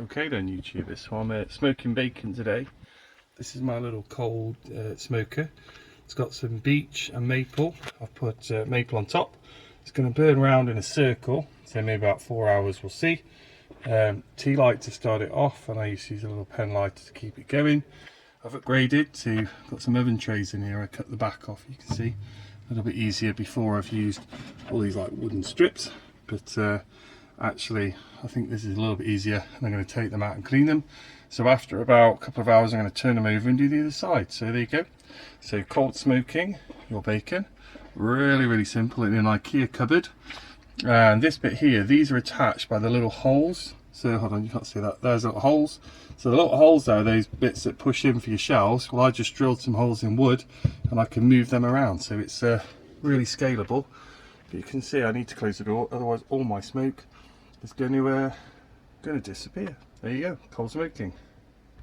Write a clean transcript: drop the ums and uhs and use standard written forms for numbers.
Okay then, YouTubers, so I'm smoking bacon today. This is my little cold smoker. It's got some beech and maple. I've put maple on top. It's going to burn around in a circle, so maybe about 4 hours, we'll see. Tea light to start it off, and I used to use a little pen lighter to keep it going. I've upgraded to, got some oven trays in here. I cut the back off, you can see, a little bit easier. Before I've used all these like wooden strips, but actually I think this is a little bit easier, and I'm going to take them out and clean them. So after about a couple of hours I'm going to turn them over and do the other side. So there you go. So cold smoking your bacon, really simple, in an Ikea cupboard. And this bit here, these are attached by the little holes. So hold on, you can't see that, there's little holes. So the little holes there are those bits that push in for your shelves. Well, I just drilled some holes in wood and I can move them around, so it's really scalable. But you can see I need to close the door, otherwise all my smoke is going to disappear. There you go, cold smoking.